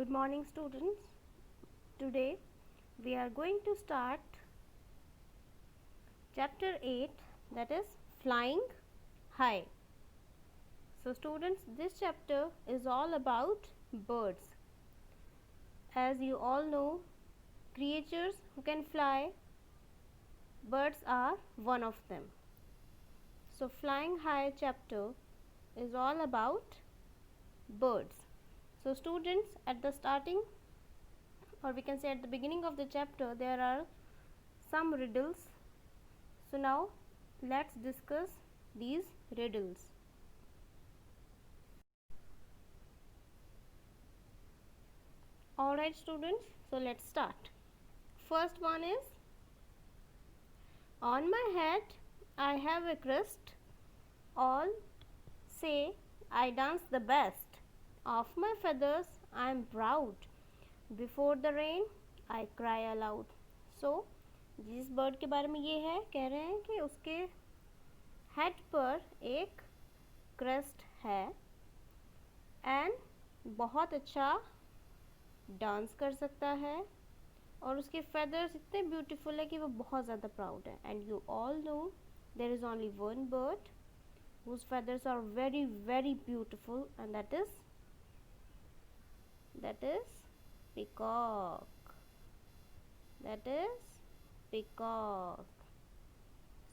Good morning, students. Today we are going to start chapter 8, that is flying high. So students, this chapter is all about birds. As you all know, creatures who can fly, birds are one of them. So flying high chapter is all about birds. So students, at the starting, or we can say at the beginning of the chapter, there are some riddles. So now let's discuss these riddles. Alright students, so let's start. First one is, on my head I have a crest, all say I dance the best. Of my feathers I am proud, before the rain I cry aloud. So जिस bird के बारे में ये है, कह रहे हैं कि उसके हेड पर एक क्रेस्ट है एंड बहुत अच्छा डांस कर सकता है और उसके फेदर्स इतने ब्यूटीफुल है कि वो बहुत ज़्यादा प्राउड है. And you all know there is only one bird whose feathers are very very beautiful, and that is peacock. That is peacock.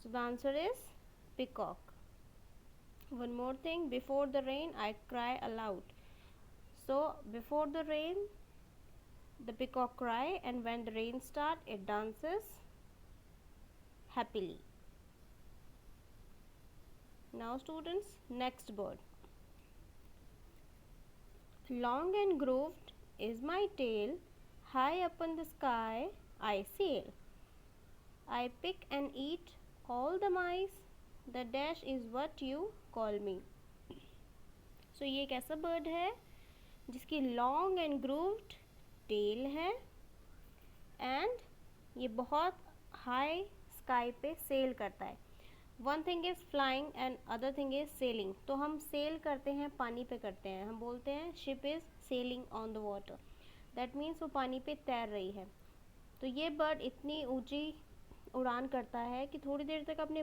So the answer is peacock. One more thing, before the rain I cry aloud. So before the rain the peacock cry, and when the rain starts it dances happily. Now students, next bird. Long and grooved is my tail, high up in the sky I sail. I pick and eat all the mice, the dash is what you call me. So ये एक ऐसा bird है जिसकी long and grooved tell है and ये बहुत high sky पे cell करता है. One thing is flying and other thing is selling. तो हम सेल करते हैं, पानी पे करते हैं, हम बोलते हैं ship is selling on the water. That means वो पानी पे तैर रही है. तो ये बर्ड इतनी ऊंची उड़ान करता है कि थोड़ी देर तक अपने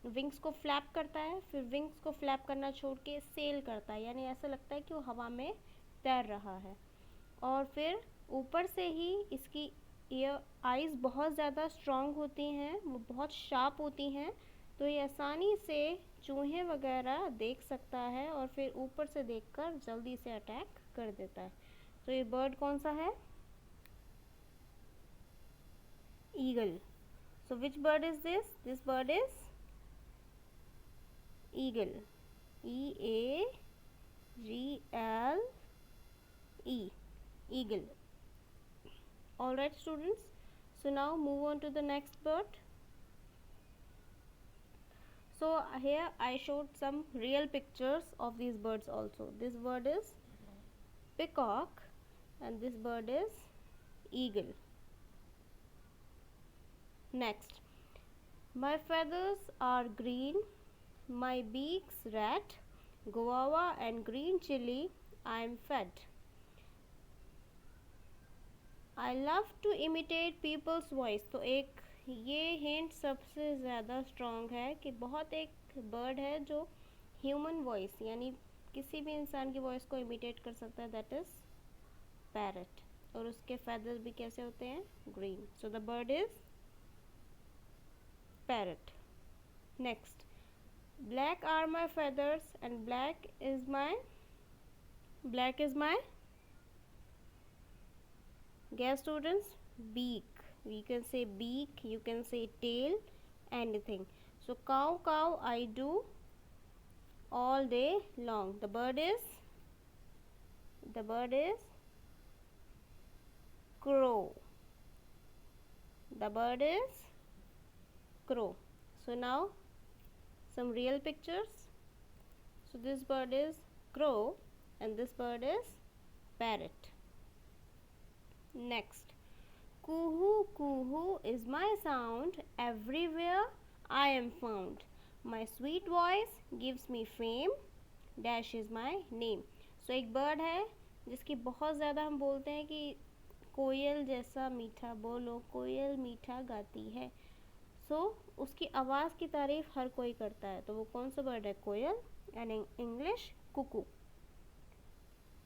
विंग्स को फ्लैप करता है, फिर विंग्स को फ्लैप करना छोड़ के सेल करता है, यानी ऐसा लगता है कि वो हवा में तैर रहा है. और फिर ऊपर से ही इसकी ईयर आइज़ बहुत ज़्यादा स्ट्रॉन्ग होती हैं, वो बहुत शार्प होती हैं, तो ये आसानी से चूहे वगैरह देख सकता है और फिर ऊपर से देखकर जल्दी से अटैक कर देता है. तो ये बर्ड कौन सा है? Eagle. So which bird is this? This bird is eagle. E-A-G-L-E. Eagle. Alright students. So now move on to the next bird. So here I showed some real pictures of these birds also. This bird is peacock and this bird is eagle. Next, my feathers are green, my beak's red, guava and green chili I am fed. I love to imitate people's voice. तो एक ये hint सबसे ज़्यादा strong है कि बहुत एक bird है जो ह्यूमन वॉइस यानी किसी भी इंसान की वॉइस को इमिटेट कर सकता है, दैट इज़ पैरट. और उसके फेदर्स भी कैसे होते हैं? Green. So the bird is parrot. Next, black are my feathers and black is my guess students, beak. We can say beak, you can say tail, anything. So cow I do all day long. The bird is crow. The bird is crow. So now some real pictures. So this bird is crow and this bird is parrot. Next, coo coo is my sound, everywhere I am found. My sweet voice gives me fame, dash is my name. So एक bird है जिसकी बहुत ज़्यादा हम बोलते हैं कि कोयल जैसा मीठा बोलो, कोयल मीठा गाती है। सो उसकी आवाज़ की तारीफ़ हर कोई करता है, तो वो कौन सा बर्ड है? कोयल। And in English cuckoo,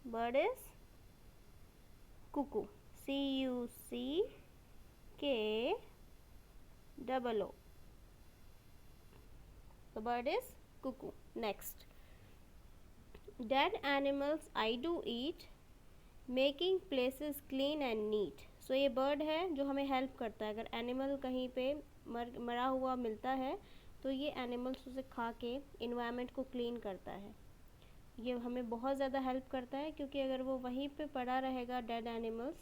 bird is cuckoo, CUCKOO, the bird is cuckoo. Next, dead animals I do eat, making places clean and neat. So ये bird है जो हमें help करता है। अगर animal कहीं पे मरा हुआ मिलता है तो ये animals उसे खा के environment को clean करता है। ये हमें बहुत ज़्यादा हेल्प करता है, क्योंकि अगर वो वहीं पे पड़ा रहेगा डेड एनिमल्स,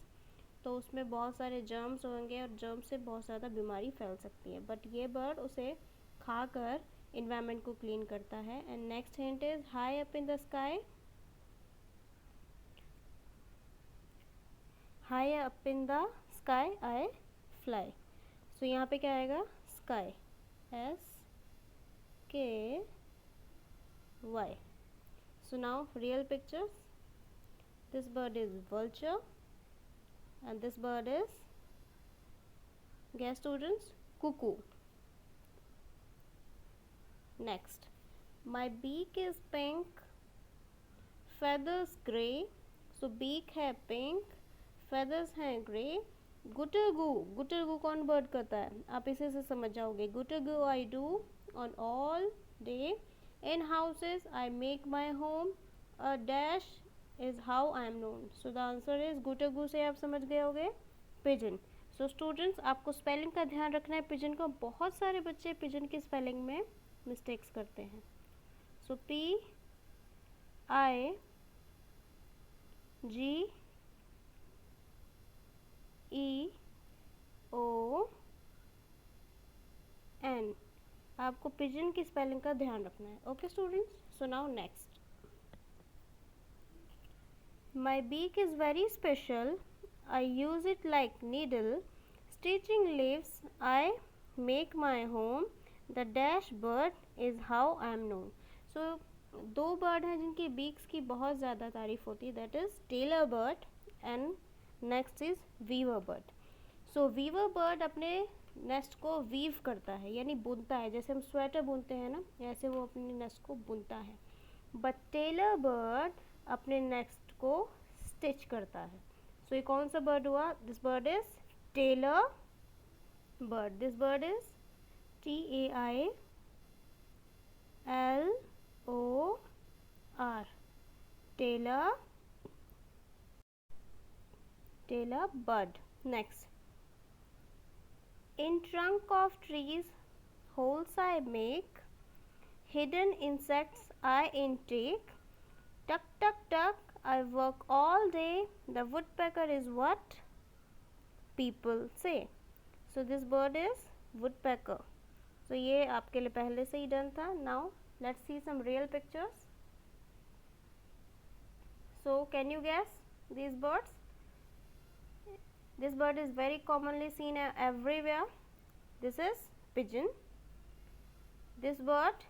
तो उसमें बहुत सारे जर्म्स होंगे और जर्म्स से बहुत ज़्यादा बीमारी फैल सकती है। बट ये बर्ड उसे खाकर इन्वायरमेंट को क्लीन करता है। And next hint is high up in the sky, high up in the sky I fly. So यहाँ पे क्या आएगा? Sky, SKY. So now real pictures. This bird is vulture and this bird is, guess students, cuckoo. Next, my beak is pink, feathers grey. So beak है pink, feathers हैं grey. गुटरगू, गुटरगू कौन bird करता है? आप इसे से समझ जाओगे। गुटरगू I do on all day. In houses I make my home. A dash is how I am known. So the answer is गुटरगू से आप समझ गए होगे पिजन। सो स्टूडेंट्स, आपको स्पेलिंग का ध्यान रखना है पिजन का। बहुत सारे बच्चे पिजन की स्पेलिंग में मिस्टेक्स करते हैं। सो PIGEON, आपको पिजन की स्पेलिंग का ध्यान रखना है। Okay students, so now next, my beak is very special, I use it like needle, stitching leaves I make my home, the dash bird is how I am known. So दो bird हैं जिनकी beaks की बहुत ज़्यादा तारीफ होती है, that is tailor bird and next is weaver bird. So weaver bird अपने नेस्ट को वीव करता है, यानी बुनता है। जैसे हम स्वेटर बुनते हैं ना, ऐसे वो अपने नेस्ट को बुनता है। बट टेलर बर्ड अपने नेस्ट को स्टिच करता है। सो ये कौन सा बर्ड हुआ? This bird is tailor bird. This bird is TAILOR, tailor bird. Next, in trunk of trees holes I make, hidden insects I intake, tuck tuck tuck I work all day, the woodpecker is what people say. So this bird is woodpecker. So ये आपके लिए पहले से ही done था। Now let's see some real pictures. So can you guess these birds? This bird is very commonly seen everywhere. This is pigeon. This bird,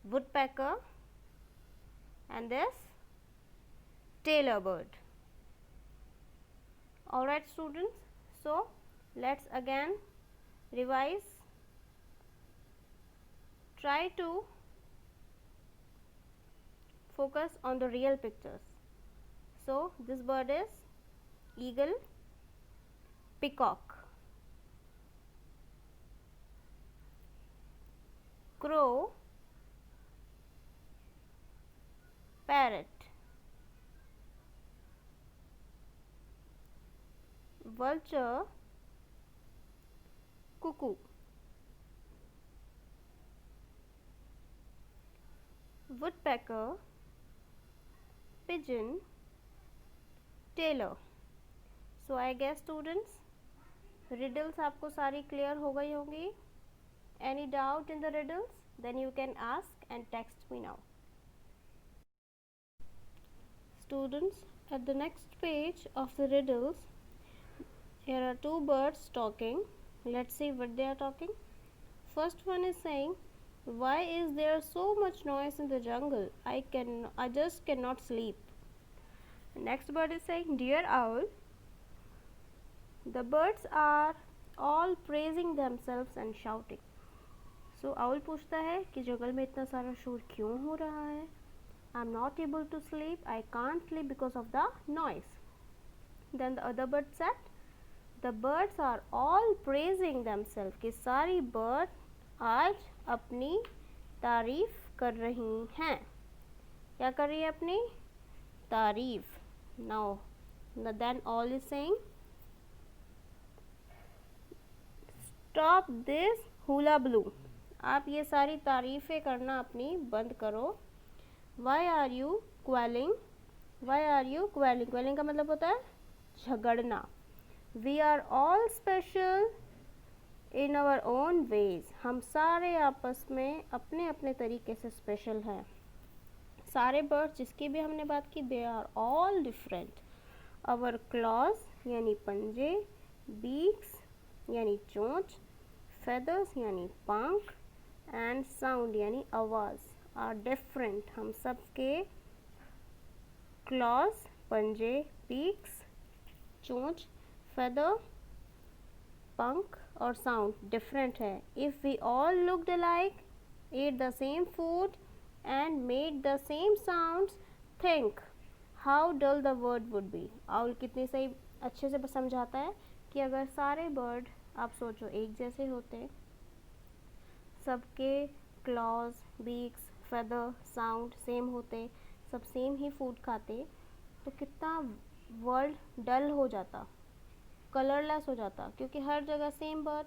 woodpecker, and this tailor bird. Alright students, so let's again revise. Try to focus on the real pictures. So this bird is eagle, peacock, crow, parrot, vulture, cuckoo, woodpecker, pigeon, tailor. So I guess students, riddles आपको सारी clear हो गई होंगी। Any doubt in the riddles? Then you can ask and text me now. Students, at the next page of the riddles, here are two birds talking. Let's see what they are talking. First one is saying, Why is there so much noise in the jungle? I just cannot sleep. Next bird is saying, Dear owl, the birds are all praising themselves and shouting. So owl पूछता है कि जंगल में इतना सारा शोर क्यों हो रहा है? I'm not able to sleep. I can't sleep because of the noise. Then the other bird said, the birds are all praising themselves. कि सारी bird आज अपनी तारीफ कर रही हैं. क्या कर रही है अपनी तारीफ? Now then all is saying, stop this hula blue. आप ये सारी तारीफ़ें करना अपनी बंद करो. Why are you quelling? Why are you quelling? Quelling का मतलब होता है झगड़ना. We are all special in our own ways. हम सारे आपस में अपने अपने तरीके से स्पेशल हैं. सारे बर्ड्स जिसकी भी हमने बात की, they are all different. Our claws यानी पंजे, beaks यानी चोंच, feathers यानी पंख, and sound यानी आवाज़ are different. हम सब के claws पंजे, beaks चोंच, feather पंख और sound different है. If we all looked alike, ate the same food and made the same sounds, think how dull the world would be. Owl कितनी सही अच्छे से समझाता है कि अगर सारे बर्ड आप सोचो एक जैसे होते, सबके clause, beaks, feather, sound same होते, सब सेम ही फूड खाते, तो कितना वर्ल्ड डल हो जाता, कलरलेस हो जाता, क्योंकि हर जगह सेम बर्ड.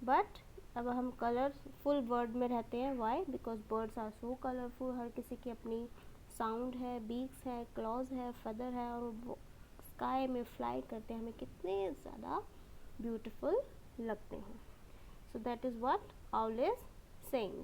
बट अब हम कलरफुल वर्ल्ड में रहते हैं. Why? Because birds are so colourful. हर किसी की अपनी साउंड है, बीक्स है, क्लॉज है, फेदर है, और वो स्काई में फ्लाई करते हैं, हमें कितने ज़्यादा ब्यूटीफुल लगते हैं. So that is what owl is saying.